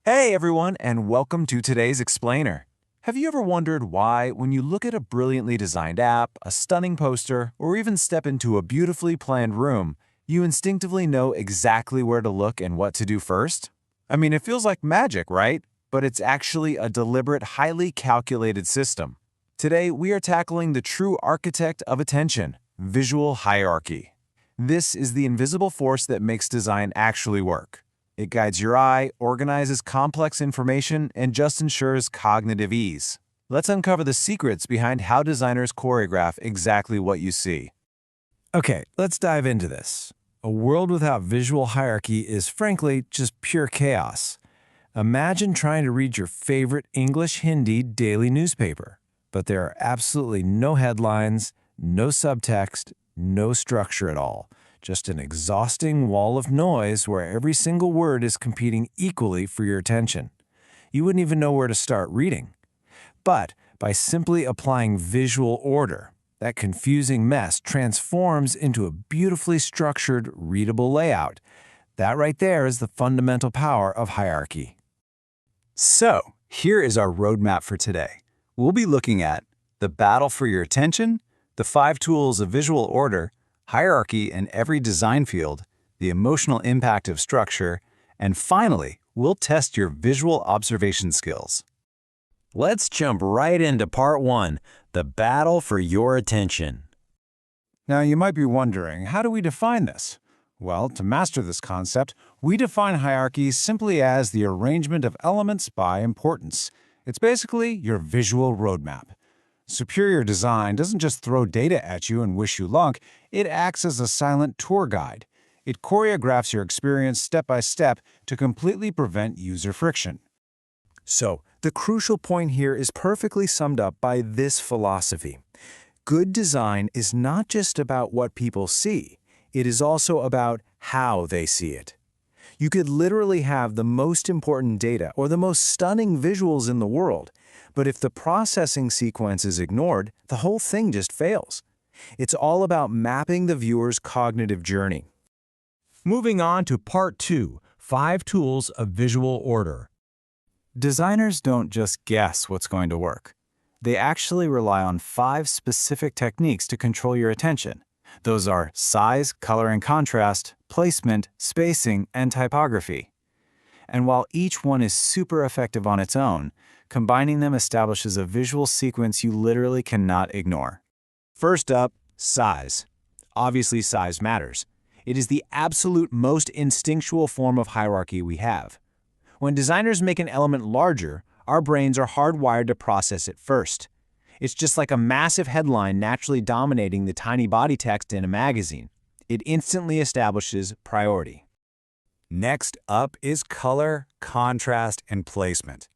Hey everyone, and welcome to today's Explainer. Have you ever wondered why, when you look at a brilliantly designed app, a stunning poster, or even step into a beautifully planned room, you instinctively know exactly where to look and what to do first? I mean, it feels like magic, right? But it's actually a deliberate, highly calculated system. Today, we are tackling the true architect of attention, visual hierarchy. This is the invisible force that makes design actually work. It guides your eye, organizes complex information, and just ensures cognitive ease. Let's uncover the secrets behind how designers choreograph exactly what you see. Okay, let's dive into this. A world without visual hierarchy is frankly just pure chaos. Imagine trying to read your favorite English-Hindi daily newspaper, but there are absolutely no headlines, no subtext, no structure at all. Just an exhausting wall of noise where every single word is competing equally for your attention. You wouldn't even know where to start reading. But by simply applying visual order, that confusing mess transforms into a beautifully structured, readable layout. That right there is the fundamental power of hierarchy. So, here is our roadmap for today. We'll be looking at the battle for your attention, the 5 tools of visual order, hierarchy in every design field, the emotional impact of structure, and finally, we'll test your visual observation skills. Let's jump right into part 1, the battle for your attention. Now, you might be wondering, how do we define this? Well, to master this concept, we define hierarchy simply as the arrangement of elements by importance. It's basically your visual roadmap. Superior design doesn't just throw data at you and wish you luck, it acts as a silent tour guide. It choreographs your experience step by step to completely prevent user friction. So, the crucial point here is perfectly summed up by this philosophy. Good design is not just about what people see, it is also about how they see it. You could literally have the most important data or the most stunning visuals in the world, but if the processing sequence is ignored, the whole thing just fails. It's all about mapping the viewer's cognitive journey. Moving on to part 2, 5 tools of visual order. Designers don't just guess what's going to work. They actually rely on 5 specific techniques to control your attention. Those are size, color and contrast, placement, spacing, and typography. And while each one is super effective on its own, combining them establishes a visual sequence you literally cannot ignore. First up, size. Obviously, size matters. It is the absolute most instinctual form of hierarchy we have. When designers make an element larger, our brains are hardwired to process it first. It's just like a massive headline naturally dominating the tiny body text in a magazine. It instantly establishes priority. Next up is color, contrast, and placement.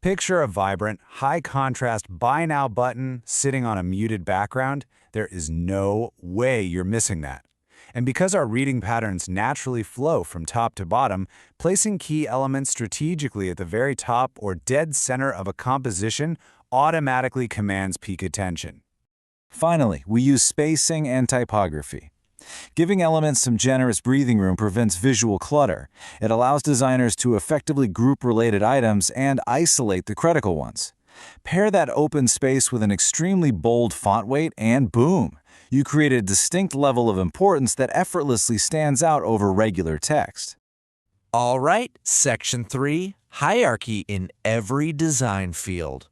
Picture a vibrant, high-contrast Buy Now button sitting on a muted background. There is no way you're missing that. And because our reading patterns naturally flow from top to bottom, placing key elements strategically at the very top or dead center of a composition automatically commands peak attention. Finally, we use spacing and typography. Giving elements some generous breathing room prevents visual clutter. It allows designers to effectively group related items and isolate the critical ones. Pair that open space with an extremely bold font weight and boom! You create a distinct level of importance that effortlessly stands out over regular text. All right, Section 3, Hierarchy in every design field.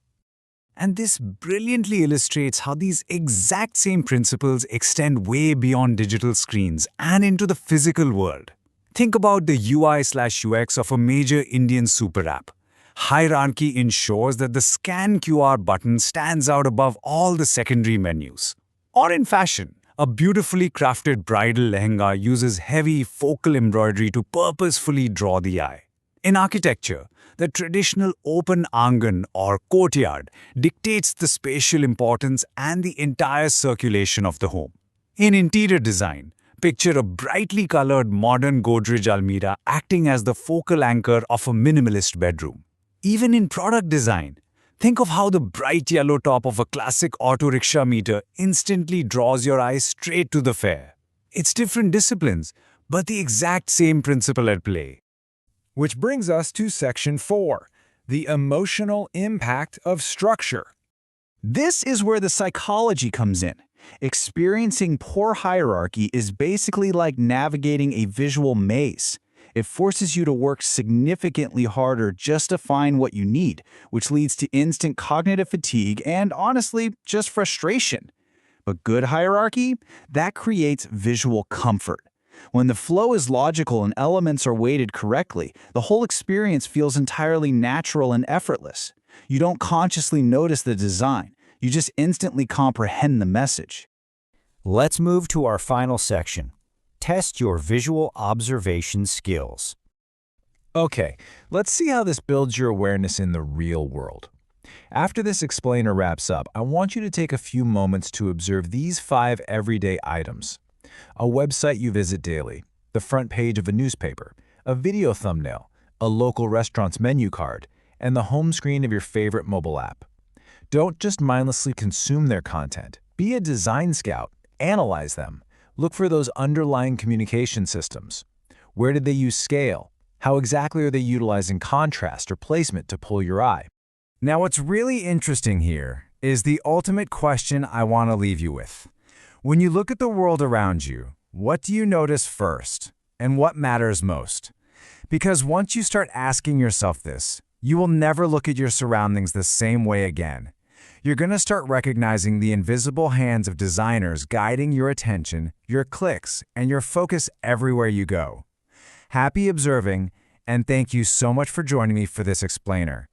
And this brilliantly illustrates how these exact same principles extend way beyond digital screens and into the physical world. Think about the UI/UX of a major Indian super app. Hierarchy ensures that the Scan QR button stands out above all the secondary menus. Or in fashion, a beautifully crafted bridal lehenga uses heavy focal embroidery to purposefully draw the eye. In architecture, the traditional open angan or courtyard dictates the spatial importance and the entire circulation of the home. In interior design, picture a brightly colored modern Godrej almirah acting as the focal anchor of a minimalist bedroom. Even in product design, think of how the bright yellow top of a classic auto rickshaw meter instantly draws your eyes straight to the fare. It's different disciplines, but the exact same principle at play. Which brings us to Section 4, the emotional impact of structure. This is where the psychology comes in. Experiencing poor hierarchy is basically like navigating a visual maze. It forces you to work significantly harder just to find what you need, which leads to instant cognitive fatigue and, honestly, just frustration. But good hierarchy, that creates visual comfort. When the flow is logical and elements are weighted correctly, the whole experience feels entirely natural and effortless. You don't consciously notice the design, you just instantly comprehend the message. Let's move to our final section. Test your visual observation skills. Okay, let's see how this builds your awareness in the real world. After this explainer wraps up, I want you to take a few moments to observe these 5 everyday items. A website you visit daily, the front page of a newspaper, a video thumbnail, a local restaurant's menu card, and the home screen of your favorite mobile app. Don't just mindlessly consume their content. Be a design scout. Analyze them. Look for those underlying communication systems. Where did they use scale? How exactly are they utilizing contrast or placement to pull your eye? Now, what's really interesting here is the ultimate question I want to leave you with. When you look at the world around you, what do you notice first? And what matters most? Because once you start asking yourself this, you will never look at your surroundings the same way again. You're going to start recognizing the invisible hands of designers guiding your attention, your clicks, and your focus everywhere you go. Happy observing, and thank you so much for joining me for this explainer.